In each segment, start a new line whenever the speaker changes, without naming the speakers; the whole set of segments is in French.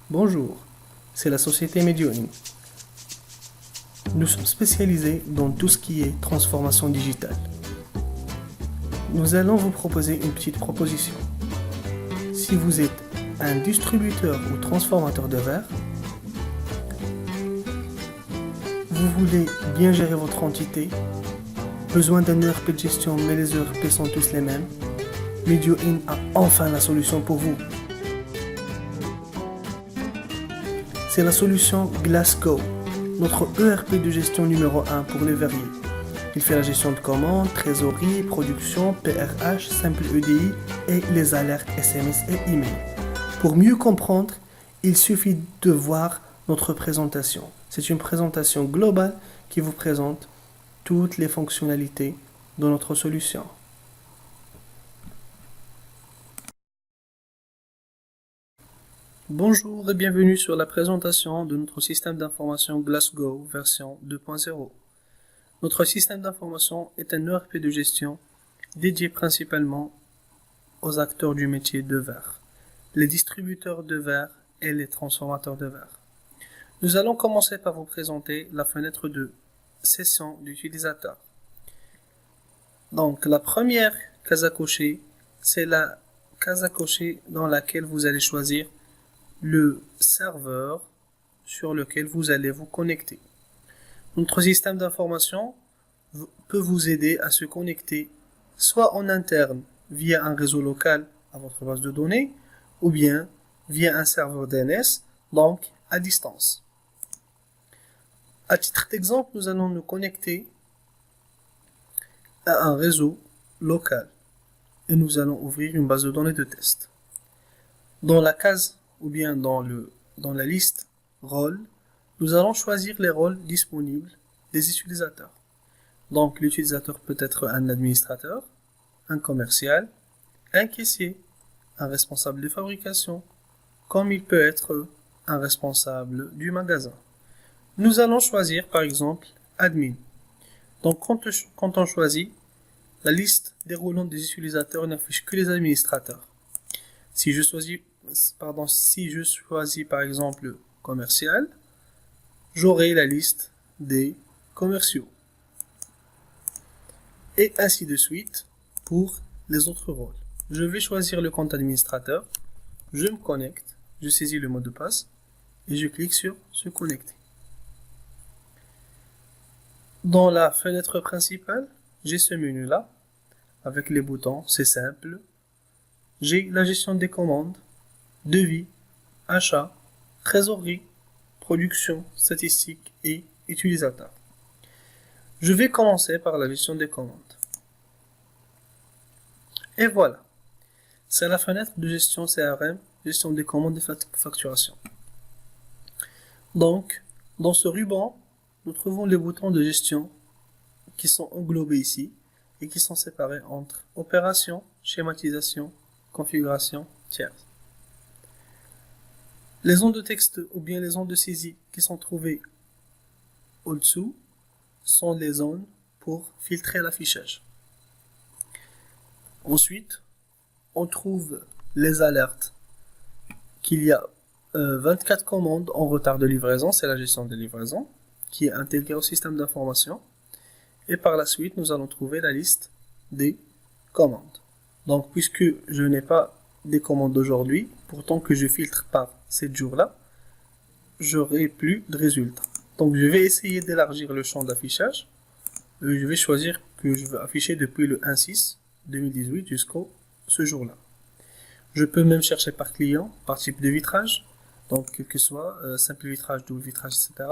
Bonjour, c'est la société Medioin. Nous sommes spécialisés dans tout ce qui est transformation digitale. Nous allons vous proposer une petite proposition. Si vous êtes un distributeur ou transformateur de verre, vous voulez bien gérer votre entité, besoin d'un ERP de gestion mais les ERP sont tous les mêmes, Medioin a enfin la solution pour vous. C'est la solution Glassgo, notre ERP de gestion numéro 1 pour les verriers. Il fait la gestion de commandes, trésorerie, production, PRH, simple EDI et les alertes SMS et email. Pour mieux comprendre, il suffit de voir notre présentation. C'est une présentation globale qui vous présente toutes les fonctionnalités de notre solution. Bonjour et bienvenue sur la présentation de notre système d'information Glassgo version 2.0. Notre système d'information est un ERP de gestion dédié principalement aux acteurs du métier de verre, les distributeurs de verre et les transformateurs de verre. Nous allons commencer par vous présenter la fenêtre de session d'utilisateur. Donc la première case à cocher, c'est la case à cocher dans laquelle vous allez choisir le serveur sur lequel vous allez vous connecter. Notre système d'information peut vous aider à se connecter soit en interne via un réseau local à votre base de données ou bien via un serveur DNS, donc à distance. À titre d'exemple, nous allons nous connecter à un réseau local et nous allons ouvrir une base de données de test. Dans la case ou bien dans la liste rôles, nous allons choisir les rôles disponibles des utilisateurs. Donc l'utilisateur peut être un administrateur, un commercial, un caissier, un responsable de fabrication, comme il peut être un responsable du magasin. Nous allons choisir par exemple admin. Donc quand on choisit, la liste déroulante des utilisateurs n'affiche que les administrateurs. Si je choisis par exemple commercial, j'aurai la liste des commerciaux. Et ainsi de suite pour les autres rôles. Je vais choisir le compte administrateur, je me connecte, je saisis le mot de passe et je clique sur se connecter. Dans la fenêtre principale, j'ai ce menu-là avec les boutons, c'est simple. J'ai la gestion des commandes, devis, achat, trésorerie, production, statistiques et utilisateurs. Je vais commencer par la gestion des commandes. Et voilà, c'est la fenêtre de gestion CRM, gestion des commandes et facturation. Donc, dans ce ruban, nous trouvons les boutons de gestion qui sont englobés ici et qui sont séparés entre opération, schématisation, configuration, tierce. Les ondes de texte ou bien les ondes de saisie qui sont trouvées au-dessous sont les zones pour filtrer l'affichage. Ensuite, on trouve les alertes qu'il y a 24 commandes en retard de livraison, c'est la gestion des livraisons, qui est intégrée au système d'information. Et par la suite, nous allons trouver la liste des commandes. Donc, puisque je n'ai pas des commandes d'aujourd'hui, pourtant que je filtre par ces jours-là, j'aurai plus de résultats. Donc, je vais essayer d'élargir le champ d'affichage. Je vais choisir que je veux afficher depuis le 1/6/2018 jusqu'au ce jour-là. Je peux même chercher par client, par type de vitrage, donc quel que soit simple vitrage, double vitrage, etc.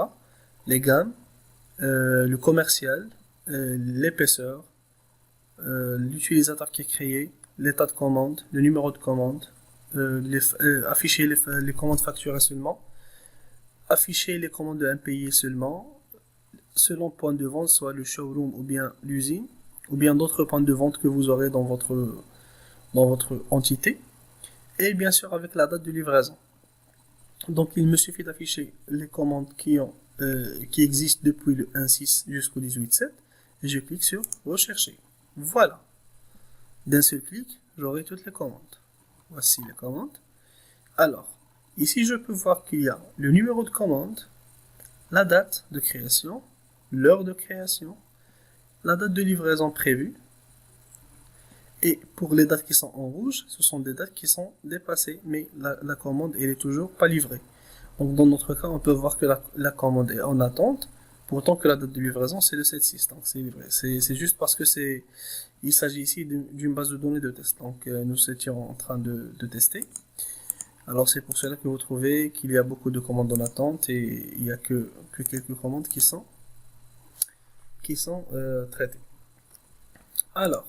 Les gammes, le commercial, l'épaisseur, l'utilisateur qui est créé, l'état de commande, le numéro de commande, afficher les commandes facturées seulement, afficher les commandes impayées seulement, selon point de vente, soit le showroom ou bien l'usine, ou bien d'autres points de vente que vous aurez dans votre entité, et bien sûr avec la date de livraison. Donc il me suffit d'afficher les commandes qui existent depuis le 1/6 jusqu'au 18/7, et je clique sur rechercher. Voilà. D'un seul clic, j'aurai toutes les commandes. Voici les commandes. Alors, Ici, je peux voir qu'il y a le numéro de commande, la date de création, l'heure de création, la date de livraison prévue. Et pour les dates qui sont en rouge, ce sont des dates qui sont dépassées, mais la commande elle est toujours pas livrée. Donc dans notre cas, on peut voir que la commande est en attente, pourtant que la date de livraison c'est le 7/6, donc c'est livré. C'est juste parce que il s'agit ici d'une base de données de test. Donc nous étions en train de tester. Alors c'est pour cela que vous trouvez qu'il y a beaucoup de commandes en attente et il n'y a que quelques commandes qui sont traitées. Alors,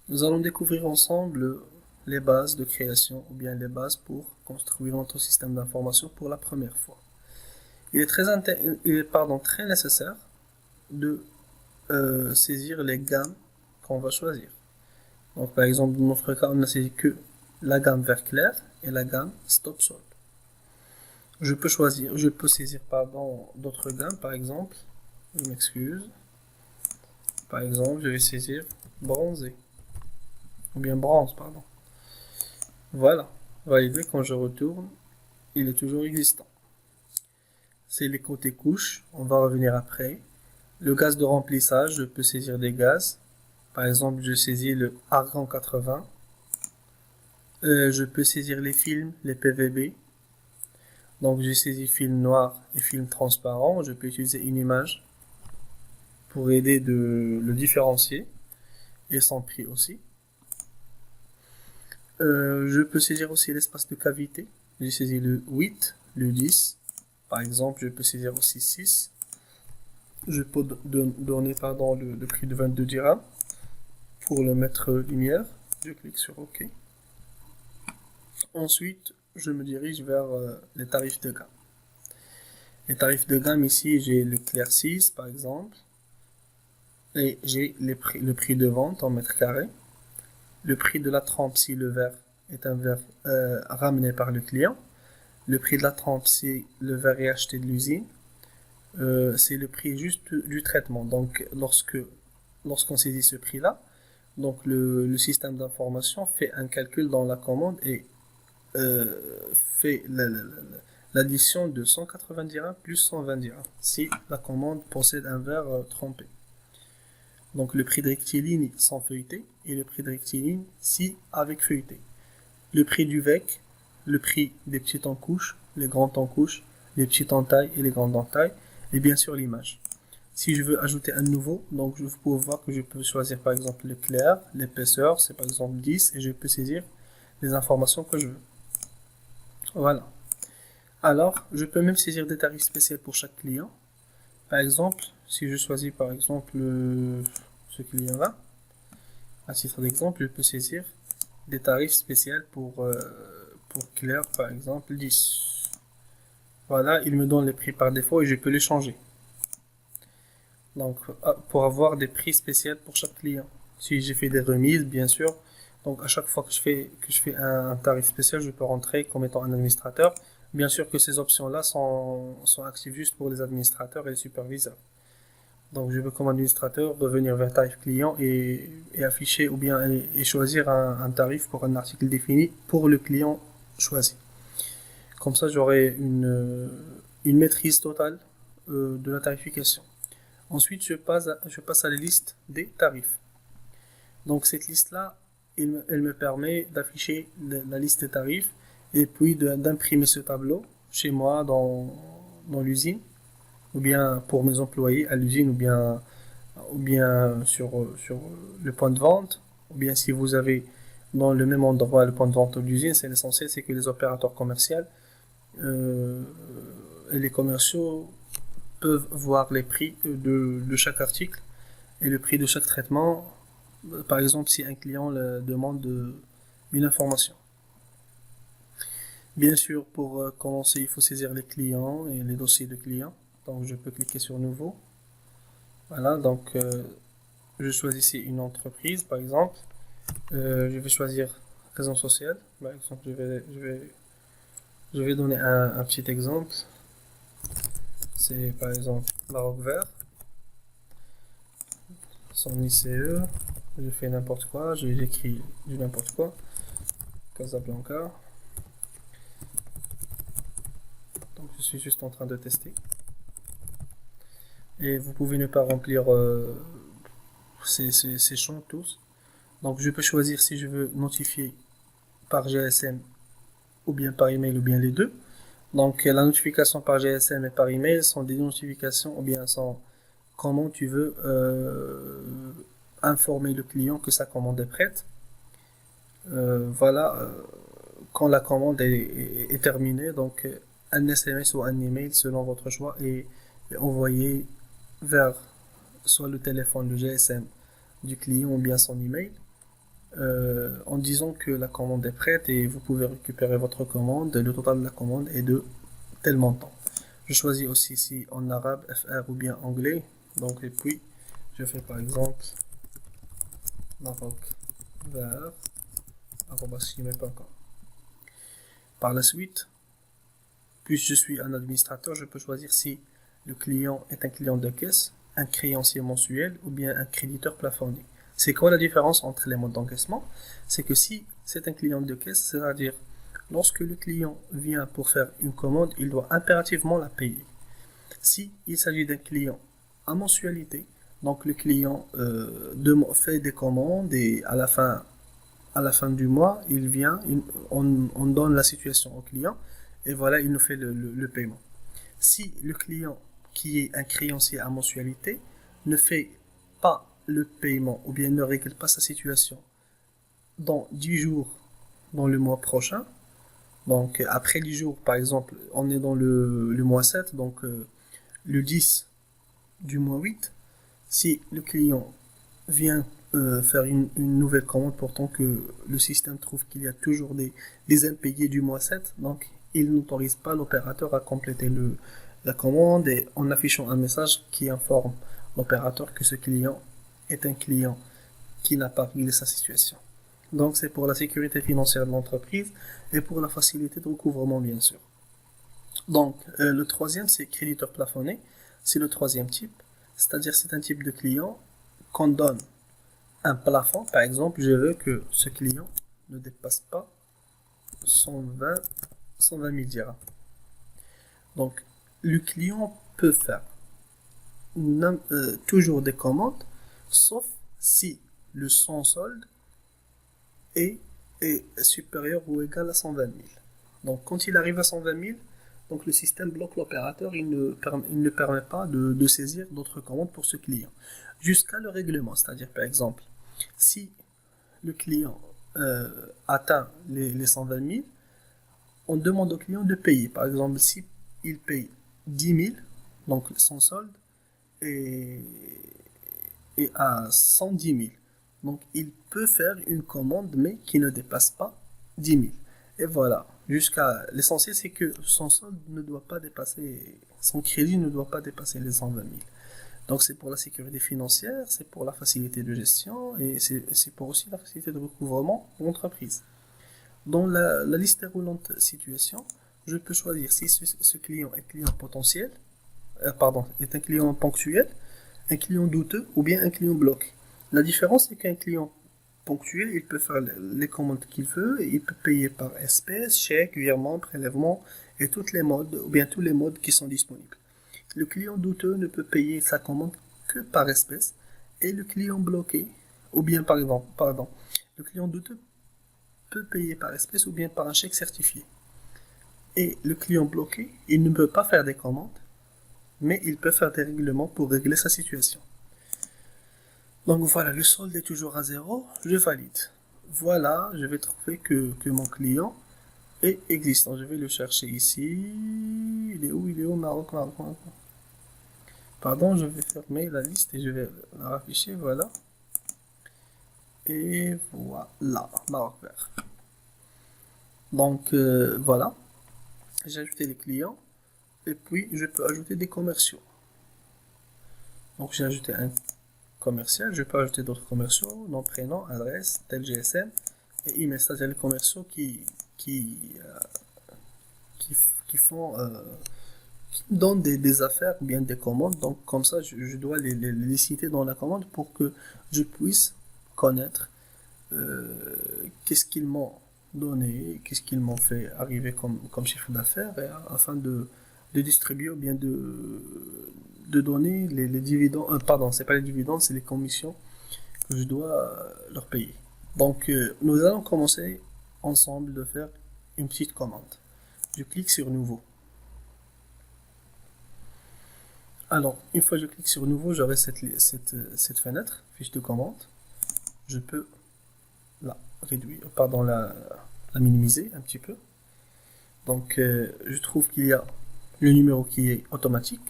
nous allons découvrir ensemble les bases de création ou bien les bases pour construire notre système d'information pour la première fois. Il est très nécessaire de saisir les gammes qu'on va choisir. Donc par exemple, dans notre cas, on n'a saisi que la gamme vert clair et la gamme stop solde. Je peux saisir d'autres gammes, par exemple, je m'excuse. Par exemple, je vais saisir bronzé. Ou bien bronze, pardon. Voilà. Validé, quand je retourne, il est toujours existant. C'est les côtés couches, on va revenir après. Le gaz de remplissage, je peux saisir des gaz. Par exemple, je saisis le argan 80. Je peux saisir les films, les PVB. Donc j'ai saisi film noir et film transparent. Je peux utiliser une image pour aider de le différencier et son prix aussi. Je peux saisir aussi l'espace de cavité. J'ai saisi le 8, le 10. Par exemple, je peux saisir aussi 6. Je peux donner le prix de 22 dirhams pour le mettre lumière. Je clique sur OK. Ensuite, je me dirige vers les tarifs de gamme. Les tarifs de gamme ici, j'ai le clair 6 par exemple. Et j'ai le prix de vente en mètre carré. Le prix de la trempe si le verre est un verre ramené par le client. Le prix de la trempe si le verre est acheté de l'usine. C'est le prix juste du traitement. Donc lorsqu'on saisit ce prix-là, donc le système d'information fait un calcul dans la commande et fait l'addition de 180 dirhams plus 120 dirhams si la commande possède un verre trempé. Donc le prix de rectiligne sans feuilleté et le prix de rectiligne si avec feuilleté. Le prix du VEC, le prix des petits en couche, les grands en couche, les petits en taille et les grands en taille, et bien sûr l'image. Si je veux ajouter un nouveau, donc je peux voir que je peux choisir par exemple le clair, l'épaisseur, c'est par exemple 10 et je peux saisir les informations que je veux. Voilà. Alors, je peux même saisir des tarifs spéciaux pour chaque client. Par exemple, si je choisis par exemple ce client-là, à titre d'exemple, je peux saisir des tarifs spéciaux pour clair par exemple 10. Voilà, il me donne les prix par défaut et je peux les changer. Donc, pour avoir des prix spéciaux pour chaque client. Si j'ai fait des remises, bien sûr. Donc, à chaque fois que je fais un tarif spécial, je peux rentrer comme étant un administrateur. Bien sûr que ces options-là sont actives juste pour les administrateurs et les superviseurs. Donc, je peux comme administrateur revenir vers tarif client et afficher ou bien et choisir un tarif pour un article défini pour le client choisi. Comme ça, j'aurai une maîtrise totale de la tarification. Ensuite, je passe à la liste des tarifs. Donc, cette liste-là, elle me permet d'afficher la liste des tarifs et puis d'imprimer ce tableau chez moi dans l'usine ou bien pour mes employés à l'usine ou bien sur le point de vente ou bien si vous avez dans le même endroit le point de vente de l'usine, c'est l'essentiel, c'est que les opérateurs commerciaux et les commerciaux peuvent voir les prix de chaque article et le prix de chaque traitement. Par exemple, si un client demande une information. Bien sûr, pour commencer, il faut saisir les clients et les dossiers de clients. Donc, je peux cliquer sur Nouveau. Voilà, donc je choisis ici une entreprise, par exemple. Je vais choisir raison sociale. Par exemple, je vais donner un petit exemple. C'est par exemple Maroc Vert. Son ICE. Je fais n'importe quoi, j'écris du n'importe quoi. Casablanca. je suis juste en train de tester. Et vous pouvez ne pas remplir ces champs tous. Donc je peux choisir si je veux notifier par GSM ou bien par email ou bien les deux. Donc la notification par GSM et par email sont des notifications ou bien sont comment tu veux informer le client que sa commande est prête. Voilà, quand la commande est terminée, donc un SMS ou un email selon votre choix est envoyé vers soit le téléphone, le GSM du client ou bien son email en disant que la commande est prête et vous pouvez récupérer votre commande. Le total de la commande est de tel montant. Je choisis aussi ici en arabe, FR ou bien anglais. Donc, et puis, je fais par exemple Maroc vers @gmail.com. Par la suite, puisque je suis un administrateur, je peux choisir si le client est un client de caisse, un créancier mensuel ou bien un créditeur plafonné. C'est quoi la différence entre les modes d'encaissement? C'est que si c'est un client de caisse, c'est-à-dire lorsque le client vient pour faire une commande, il doit impérativement la payer. Si il s'agit d'un client à mensualité, donc le client fait des commandes et à la fin du mois, il vient, on donne la situation au client et voilà, il nous fait le paiement. Si le client qui est un créancier à mensualité ne fait pas le paiement ou bien ne règle pas sa situation dans 10 jours dans le mois prochain, donc après 10 jours, par exemple, on est dans le mois 7, donc le 10 du mois 8, si le client vient faire une nouvelle commande, pourtant que le système trouve qu'il y a toujours des impayés du mois 7, donc il n'autorise pas l'opérateur à compléter la commande et en affichant un message qui informe l'opérateur que ce client est un client qui n'a pas réglé sa situation. Donc c'est pour la sécurité financière de l'entreprise et pour la facilité de recouvrement bien sûr. Donc le troisième c'est créditeur plafonné, c'est le troisième type, c'est-à-dire c'est un type de client qu'on donne un plafond. Par exemple, je veux que ce client ne dépasse pas 120 000 dirhams. Donc le client peut faire toujours des commandes sauf si le sans solde est supérieur ou égal à 120 000. Donc quand il arrive à 120 000, donc le système bloque l'opérateur, il ne permet pas de saisir d'autres commandes pour ce client. Jusqu'à le règlement, c'est-à-dire par exemple, si le client atteint les 120 000, on demande au client de payer. Par exemple, si il paye 10 000, donc son solde est à 110 000. Donc il peut faire une commande mais qui ne dépasse pas 10 000. Et voilà, l'essentiel c'est que son solde ne doit pas dépasser, son crédit ne doit pas dépasser les 120 000. Donc c'est pour la sécurité financière, c'est pour la facilité de gestion et c'est pour aussi la facilité de recouvrement de l'entreprise. Dans la liste des roulantes situation, je peux choisir si ce client est client potentiel, est un client ponctuel, un client douteux ou bien un client bloqué. La différence c'est qu'un client ponctuel, il peut faire les commandes qu'il veut et il peut payer par espèce, chèque, virement, prélèvement et toutes les modes ou bien tous les modes qui sont disponibles. Le client douteux ne peut payer sa commande que par espèce et le client bloqué, ou bien le client douteux peut payer par espèce ou bien par un chèque certifié. Et le client bloqué, il ne peut pas faire des commandes, mais il peut faire des règlements pour régler sa situation. Donc voilà, le solde est toujours à 0, je valide. Voilà, je vais trouver que mon client est existant. Je vais le chercher ici. Il est où Maroc. Pardon, je vais fermer la liste et je vais la afficher, voilà. Et voilà, Maroc vert. Donc voilà, j'ai ajouté les clients et puis je peux ajouter des commerciaux. Donc j'ai ajouté un commercial, je peux ajouter d'autres commerciaux, nom, prénom, adresse, tel GSM et email, c'est-à-dire les commerciaux qui donnent des affaires ou bien des commandes. Donc comme ça je dois les citer dans la commande pour que je puisse connaître qu'est-ce qu'ils m'ont donné, qu'est-ce qu'ils m'ont fait arriver comme chiffre d'affaires afin de de distribuer ou bien de donner les dividendes. Pardon, c'est pas les dividendes, c'est les commissions que je dois leur payer. Donc, nous allons commencer ensemble de faire une petite commande. Je clique sur Nouveau. Alors, une fois que je clique sur Nouveau, j'aurai cette fenêtre, fiche de commande. Je peux la réduire, pardon, la minimiser un petit peu. Donc, je trouve qu'il y a le numéro qui est automatique.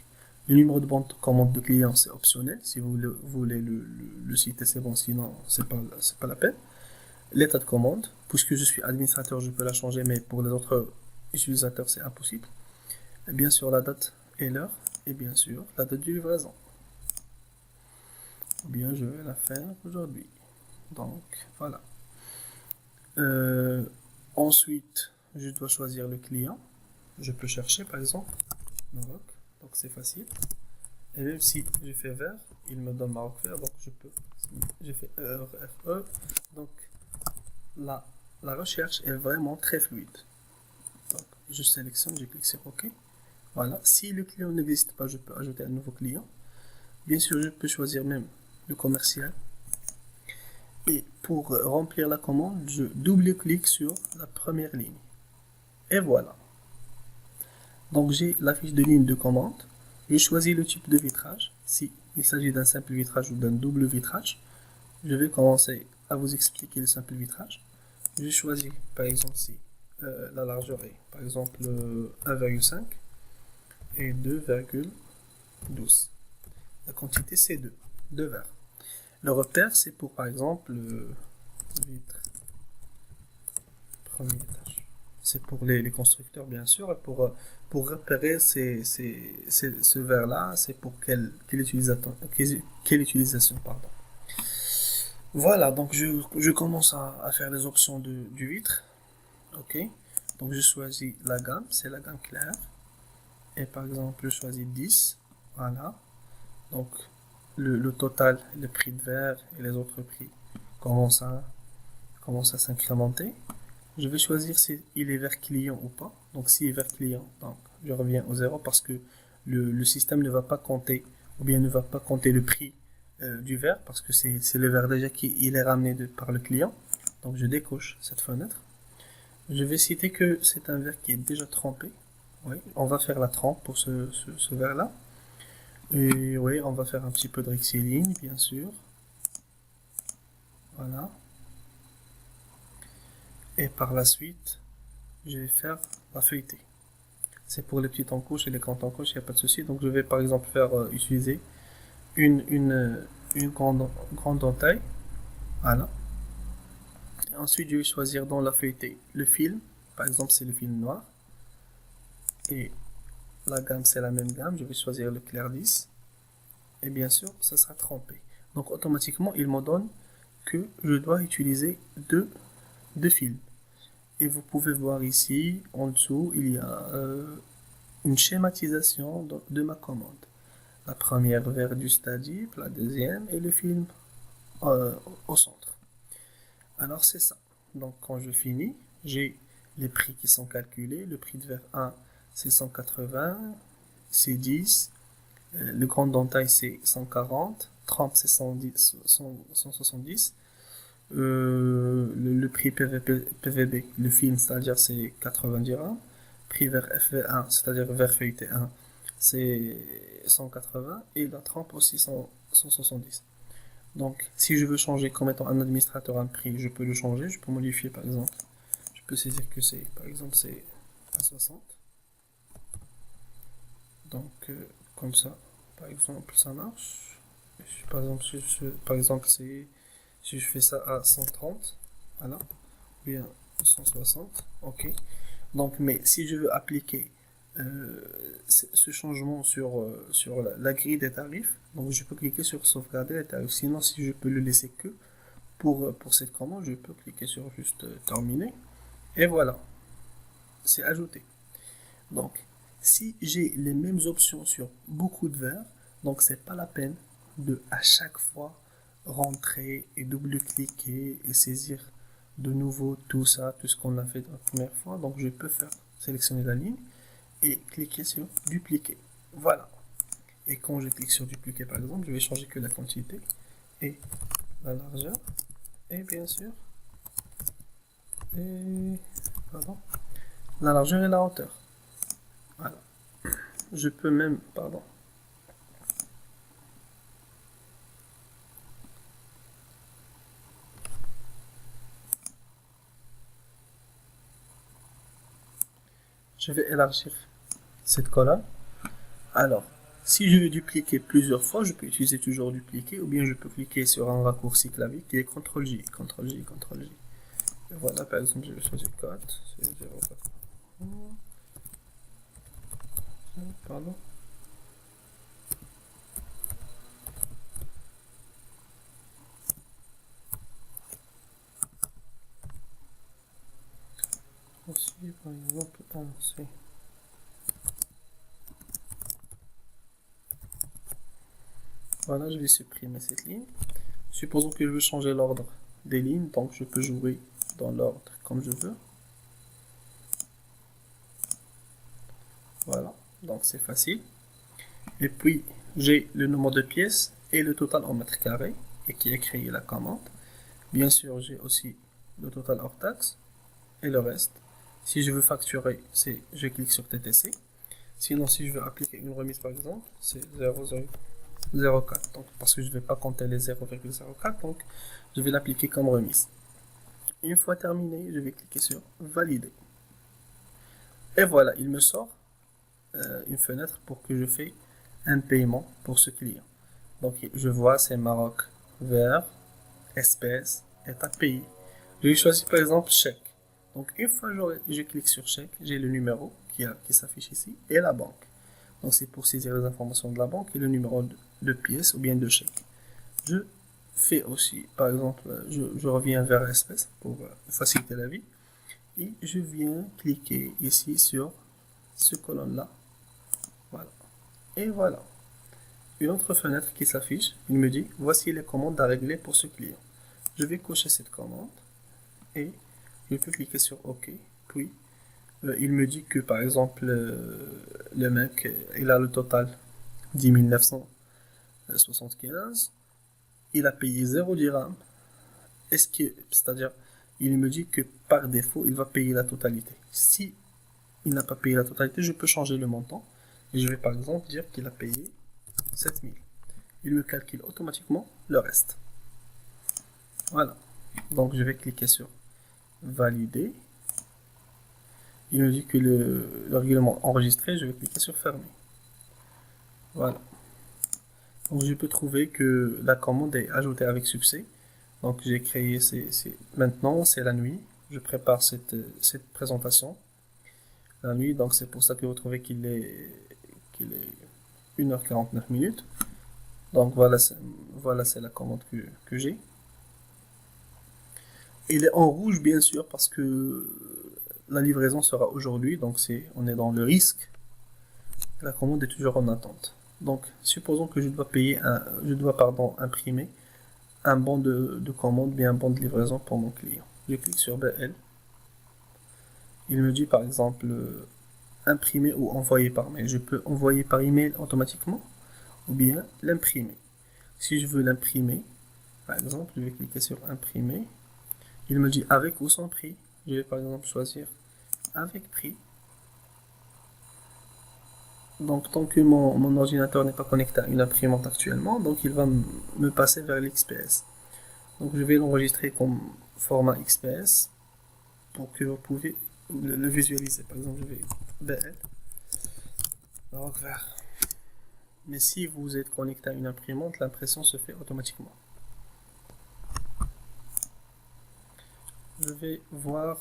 Le numéro de commande de client, c'est optionnel. Si vous voulez le citer, c'est bon. Sinon, c'est pas la peine. L'état de commande, puisque je suis administrateur, je peux la changer, mais pour les autres utilisateurs, c'est impossible. Et bien sûr, la date et l'heure, et bien sûr, la date de livraison. Ou bien, je vais la faire aujourd'hui. Donc, voilà. Ensuite, je dois choisir le client. Je peux chercher, par exemple, Maroc. Donc, c'est facile. Et même si je fais vert, il me donne Maroc vert, donc je peux. J'ai fait RE. Donc, la recherche est vraiment très fluide. Donc, je sélectionne, je clique sur OK. Voilà. Si le client n'existe pas, je peux ajouter un nouveau client. Bien sûr, je peux choisir même le commercial. Et pour remplir la commande, je double-clique sur la première ligne. Et voilà. Donc, j'ai la fiche de ligne de commande. Je choisis le type de vitrage. Si il s'agit d'un simple vitrage ou d'un double vitrage, je vais commencer à vous expliquer le simple vitrage. Je choisis par exemple si la largeur est par exemple 1,5 et 2,12. La quantité c'est 2 verres. Le repère c'est pour par exemple vitre premier étage. C'est pour les constructeurs bien sûr et pour repérer ce verre là, c'est pour quelle utilisation pardon. Voilà, donc je commence à faire les options du vitre. Ok, donc je choisis la gamme, c'est la gamme claire. Et par exemple, je choisis 10. Voilà, donc le total, le prix de verre et les autres prix commencent à s'incrémenter. Je vais choisir si il est vert client ou pas. Donc s'il est vert client, donc je reviens au zéro parce que le système ne va pas compter ou bien ne va pas compter le prix du verre parce que c'est le verre déjà qui il est ramené par le client. Donc je décoche cette fenêtre. Je vais citer que c'est un verre qui est déjà trempé. Oui, on va faire la trempe pour ce verre-là. Et oui, on va faire un petit peu de Rexyline, bien sûr. Voilà. Et par la suite, je vais faire la feuilletée. C'est pour les petites encoches et les grandes encoches, il n'y a pas de souci. Donc je vais par exemple faire utiliser une grande entaille. Voilà. Et ensuite, je vais choisir dans la feuilletée le film. Par exemple, c'est le film noir. Et la gamme, c'est la même gamme. Je vais choisir le clair 10. Et bien sûr, ça sera trempé. Donc automatiquement, il me donne que je dois utiliser deux films. Et vous pouvez voir ici, en dessous, il y a une schématisation de ma commande. La première vers du stadip, la deuxième et le film au centre. Alors c'est ça. Donc quand je finis, j'ai les prix qui sont calculés. Le prix de verre 1, c'est 180, c'est 10. Le grand dentail, c'est 140. Trempe, c'est 170. Le prix PVB, le film, c'est-à-dire c'est 90 dirhams. Prix vers FV1, c'est-à-dire vers feuilleté 1, c'est 180. Et la trempe aussi 170. Donc, si je veux changer comme étant un administrateur un prix, je peux le changer. Je peux modifier par exemple. Je peux saisir que c'est, par exemple, c'est à 60. Donc, comme ça, par exemple, ça marche. Par exemple, si je fais ça à 130, voilà, ou bien 160, ok. Donc, mais si je veux appliquer ce changement sur la grille des tarifs, donc je peux cliquer sur sauvegarder les tarifs. Sinon, si je peux le laisser que pour cette commande, je peux cliquer sur juste terminer. Et voilà, c'est ajouté. Donc, si j'ai les mêmes options sur beaucoup de verres, donc c'est pas la peine de à chaque fois rentrer et double-cliquer et saisir de nouveau tout ça, tout ce qu'on a fait la première fois. Donc je peux faire sélectionner la ligne et cliquer sur dupliquer. Voilà. Et quand je clique sur dupliquer par exemple, je vais changer que la quantité et la largeur et bien sûr la largeur et la hauteur. Voilà. Je peux même, pardon. Je vais élargir cette colonne. Alors, si je veux dupliquer plusieurs fois, je peux utiliser toujours dupliquer ou bien je peux cliquer sur un raccourci clavier qui est CTRL-J, CTRL-J, CTRL-J. Et voilà, par exemple, je vais choisir 4, c'est 0,4. Pardon. Aussi, par exemple, 1, c'est... Voilà, je vais supprimer cette ligne. Supposons que je veux changer l'ordre des lignes, donc je peux jouer dans l'ordre comme je veux. Voilà, donc c'est facile. Et puis, j'ai le nombre de pièces et le total en mètres carrés, et qui a créé la commande. Bien sûr, j'ai aussi le total hors taxe et le reste. Si je veux facturer, je clique sur TTC. Sinon, si je veux appliquer une remise par exemple, c'est 0,04. Donc, parce que je ne vais pas compter les 0,04, donc je vais l'appliquer comme remise. Une fois terminé, je vais cliquer sur valider. Et voilà, il me sort une fenêtre pour que je fasse un paiement pour ce client. Donc, je vois c'est Maroc vert, espèce, état pays. Je vais choisir par exemple chèque. Donc, une fois je clique sur chèque, j'ai le numéro qui s'affiche ici et la banque. Donc, c'est pour saisir les informations de la banque et le numéro de pièce ou bien de chèque. Je fais aussi, par exemple, je reviens vers espèce pour faciliter la vie et je viens cliquer ici sur ce colonne-là. Voilà. Et voilà. Une autre fenêtre qui s'affiche, il me dit voici les commandes à régler pour ce client. Je vais cocher cette commande et je peux cliquer sur OK. Puis il me dit que par exemple le mec il a le total 10 975. Il a payé 0 dirham. C'est-à-dire il me dit que par défaut il va payer la totalité. Si il n'a pas payé la totalité, je peux changer le montant et je vais par exemple dire qu'il a payé 7000. Il me calcule automatiquement le reste. Voilà. Donc je vais cliquer sur valider. Il me dit que le règlement enregistré, je vais cliquer sur fermer. Voilà. Donc je peux trouver que la commande est ajoutée avec succès. Donc j'ai créé maintenant c'est la nuit. Je prépare cette présentation. La nuit, donc c'est pour ça que vous trouvez qu'il est 1h49 minutes. Donc voilà c'est la commande que j'ai. Il est en rouge bien sûr parce que la livraison sera aujourd'hui, donc on est dans le risque. La commande est toujours en attente. Donc supposons que je dois imprimer un bon de commande, bien un bon de livraison pour mon client. Je clique sur BL. Il me dit par exemple imprimer ou envoyer par mail. Je peux envoyer par email automatiquement ou bien l'imprimer. Si je veux l'imprimer, par exemple, je vais cliquer sur imprimer. Il me dit avec ou sans prix. Je vais par exemple choisir avec prix. Donc tant que mon ordinateur n'est pas connecté à une imprimante actuellement, donc il va me passer vers l'XPS. Donc je vais l'enregistrer comme format XPS pour que vous pouvez le visualiser. Par exemple, je vais BL, Maroc vert. Mais si vous êtes connecté à une imprimante, l'impression se fait automatiquement. Je vais voir.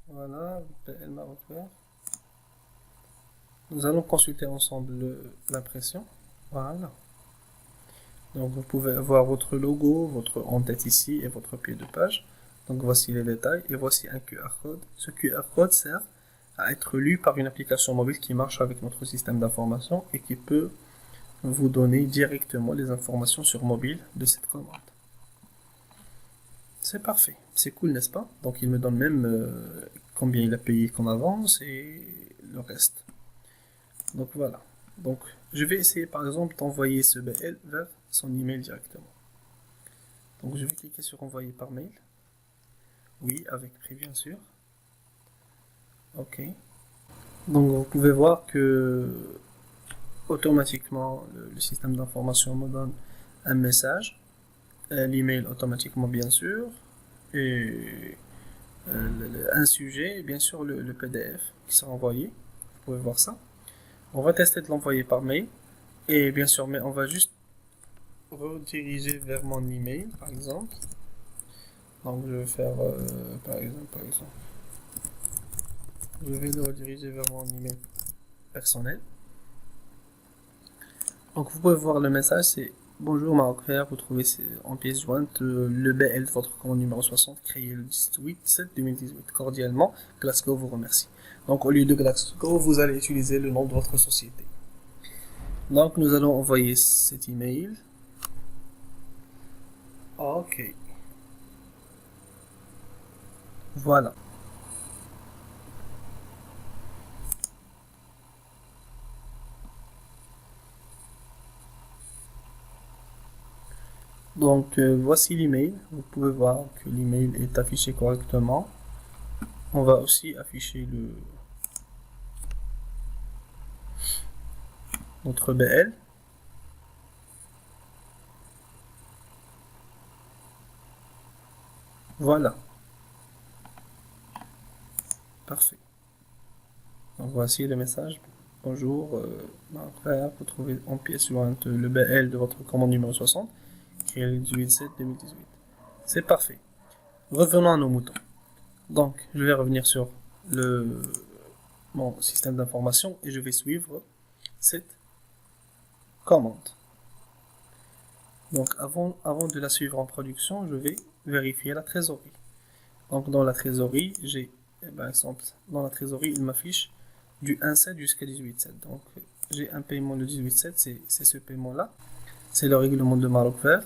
Voilà, BL Maroc vert. Nous allons consulter ensemble l'impression. Voilà. Donc vous pouvez avoir votre logo, votre en-tête ici et votre pied de page. Donc voici les détails et voici un QR code. Ce QR code sert à être lu par une application mobile qui marche avec notre système d'information et qui peut vous donner directement les informations sur mobile de cette commande. C'est parfait, c'est cool n'est-ce pas? Donc il me donne même combien il a payé comme avance et le reste. Donc voilà. Donc je vais essayer par exemple d'envoyer ce BL vers son email directement. Donc je vais cliquer sur envoyer par mail. Oui, avec prix bien sûr. Ok. Donc vous pouvez voir que automatiquement le système d'information me donne un message, l'email automatiquement bien sûr, et un sujet et bien sûr le PDF qui sera envoyé. Vous pouvez voir ça. On va tester de l'envoyer par mail et bien sûr, mais on va juste rediriger vers mon email par exemple. Donc je vais faire par exemple, je vais le rediriger vers mon email personnel. Donc vous pouvez voir le message, c'est bonjour Maroc Fair, vous trouvez en pièce jointe le BL de votre commande numéro 60 créé le 18/7/2018. Cordialement, Glasgow vous remercie. Donc au lieu de Glasgow, vous allez utiliser le nom de votre société. Donc nous allons envoyer cet email. Ok. Voilà. Donc voici l'email. Vous pouvez voir que l'email est affiché correctement. On va aussi afficher notre BL. Voilà. Parfait. Donc voici le message. Bonjour, Maroc Fair, vous trouvez en pièce jointe le BL de votre commande numéro 60 qui est le 18/7/2018. C'est parfait. Revenons à nos moutons. Donc je vais revenir sur le mon système d'information et je vais suivre cette commande. Donc avant de la suivre en production, je vais vérifier la trésorerie. Donc dans la trésorerie, j'ai par exemple dans la trésorerie, il m'affiche du 1/7 jusqu'à 18/7. Donc j'ai un paiement de 18/7, c'est ce paiement-là. C'est le règlement de Maroc Vert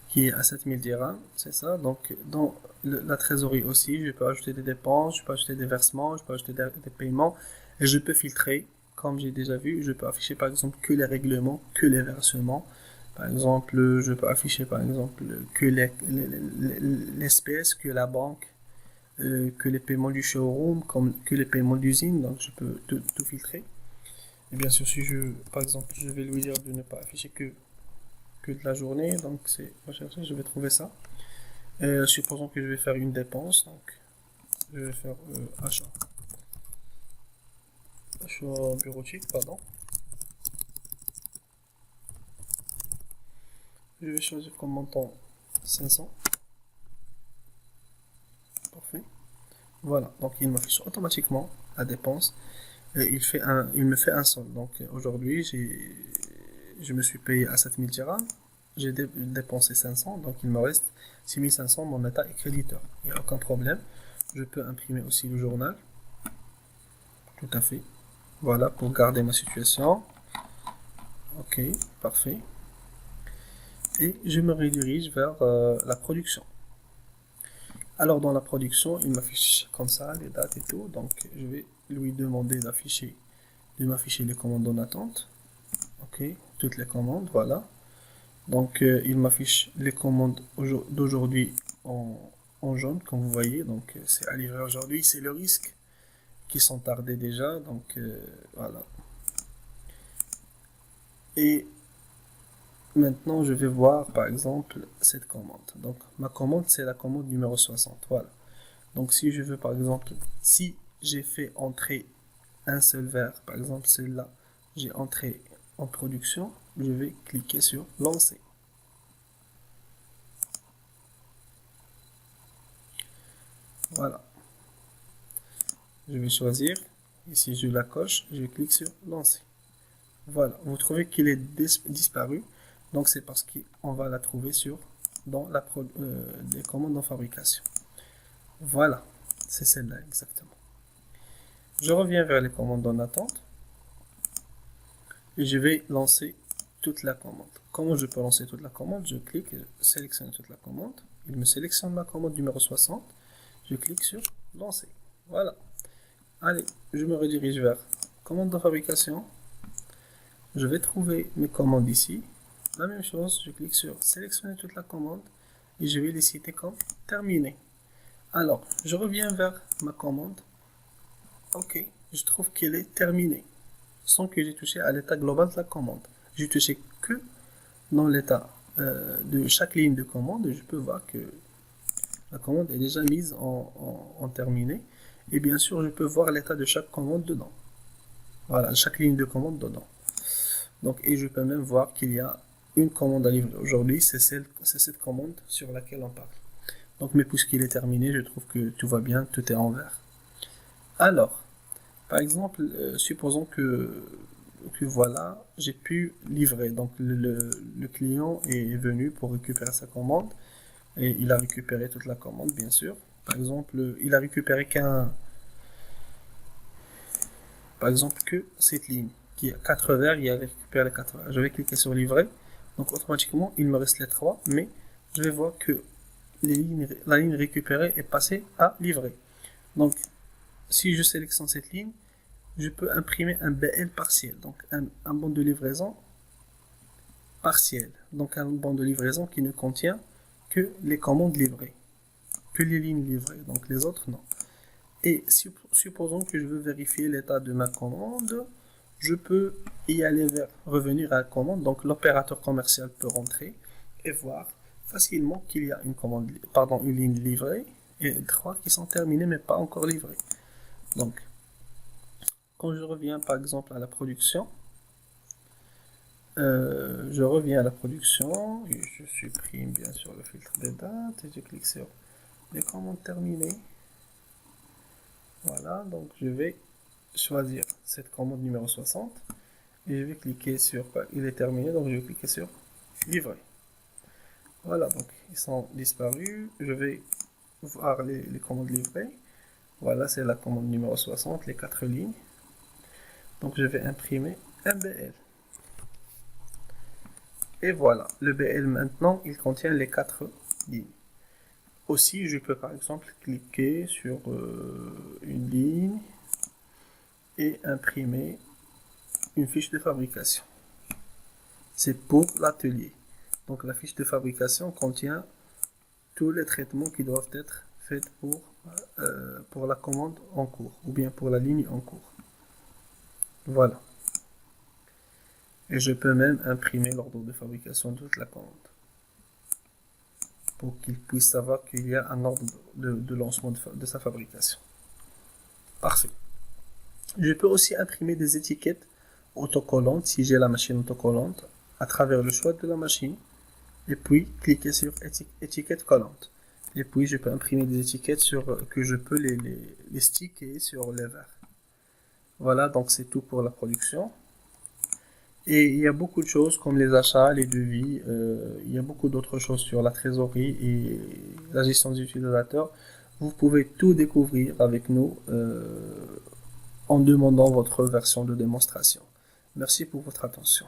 qui est à 7000 dirhams, c'est ça. Donc dans la trésorerie aussi, je peux ajouter des dépenses, je peux ajouter des versements, je peux ajouter des paiements et je peux filtrer. Comme j'ai déjà vu, je peux afficher par exemple que les règlements, que les versements. Par exemple, je peux afficher par exemple que l'espèce, que la banque, que les paiements du showroom, comme que les paiements d'usine. Donc je peux tout filtrer. Et bien sûr, si par exemple, je vais lui dire de ne pas afficher que de la journée, donc c'est rechercher, je vais trouver ça. Supposons que je vais faire une dépense, donc je vais faire achat bureautique, pardon. Je vais choisir comme montant 500. Parfait. Voilà, donc il m'affiche automatiquement la dépense. Et il me fait un solde. Donc aujourd'hui, je me suis payé à 7000 dirhams. J'ai dépensé 500, donc il me reste 6500. Mon état est créditeur. Il n'y a aucun problème. Je peux imprimer aussi le journal. Tout à fait. Voilà, pour garder ma situation. Ok, parfait. Et je me redirige vers la production. Alors dans la production, il m'affiche comme ça les dates et tout. Donc je vais lui demander de m'afficher les commandes en attente. Ok, toutes les commandes, voilà. Donc il m'affiche les commandes d'aujourd'hui en jaune, comme vous voyez. Donc c'est à livrer aujourd'hui, c'est le risque qui sont tardés déjà. Donc voilà. Et maintenant je vais voir par exemple cette commande. Donc ma commande c'est la commande numéro 60. Voilà. Donc si je veux par exemple, si j'ai fait entrer un seul verre, par exemple celle-là, j'ai entré en production, je vais cliquer sur lancer. Voilà. Je vais choisir. Ici, je la coche. Je clique sur lancer. Voilà. Vous trouvez qu'il est disparu. Donc, c'est parce qu'on va la trouver dans les commandes en fabrication. Voilà. C'est celle-là exactement. Je reviens vers les commandes en attente. Et je vais lancer toute la commande. Comment je peux lancer toute la commande? Je clique, je sélectionne toute la commande. Il me sélectionne ma commande numéro 60. Je clique sur lancer. Voilà. Allez, je me redirige vers commande de fabrication. Je vais trouver mes commandes ici. La même chose, je clique sur sélectionner toute la commande et je vais les citer comme terminées. Alors, je reviens vers ma commande. Ok, je trouve qu'elle est terminée sans que j'ai touché à l'état global de la commande. J'ai touché que dans l'état de chaque ligne de commande et je peux voir que la commande est déjà mise en terminé. Et bien sûr, je peux voir l'état de chaque commande dedans. Voilà, chaque ligne de commande dedans. Donc, et je peux même voir qu'il y a une commande à livrer. Aujourd'hui, c'est cette commande sur laquelle on parle. Donc, mais puisqu'il est terminé, je trouve que tout va bien, tout est en vert. Alors, par exemple, supposons que voilà, j'ai pu livrer. Donc, le client est venu pour récupérer sa commande et il a récupéré toute la commande, bien sûr. Par exemple, il a récupéré par exemple, que cette ligne qui a 4 verres, il a récupéré les 4 verres. Je vais cliquer sur livrer. Donc, automatiquement, il me reste les 3, mais je vais voir que la ligne récupérée est passée à livrer. Donc, si je sélectionne cette ligne, je peux imprimer un BL partiel, donc un bon de livraison partiel. Donc, un bon de livraison qui ne contient que les commandes livrées, que les lignes livrées, donc les autres non. Et supposons que je veux vérifier l'état de ma commande, je peux y aller vers revenir à la commande. Donc l'opérateur commercial peut rentrer et voir facilement qu'il y a une ligne livrée et 3 qui sont terminées mais pas encore livrées. Donc quand je reviens par exemple à la production, je reviens à la production et je supprime bien sûr le filtre des dates et je clique sur les commandes terminées. Voilà, donc je vais choisir cette commande numéro 60 et je vais cliquer sur, il est terminé, donc je vais cliquer sur livrer. Voilà, donc ils sont disparus. Je vais voir les commandes livrées. Voilà, c'est la commande numéro 60, les 4 lignes. Donc je vais imprimer un BL. Et voilà, le BL maintenant, il contient les 4 lignes. Aussi, je peux par exemple cliquer sur une ligne et imprimer une fiche de fabrication. C'est pour l'atelier. Donc la fiche de fabrication contient tous les traitements qui doivent être faits pour la commande en cours ou bien pour la ligne en cours. Voilà. Et je peux même imprimer l'ordre de fabrication de toute la commande pour qu'il puisse savoir qu'il y a un ordre de lancement de sa fabrication. Parfait. Je peux aussi imprimer des étiquettes autocollantes si j'ai la machine autocollante à travers le choix de la machine et puis cliquer sur étiquette collante. Et puis je peux imprimer des étiquettes que je peux les sticker sur les verres. Voilà, donc c'est tout pour la production. Et il y a beaucoup de choses comme les achats, les devis, il y a beaucoup d'autres choses sur la trésorerie et la gestion des utilisateurs. Vous pouvez tout découvrir avec nous en demandant votre version de démonstration. Merci pour votre attention.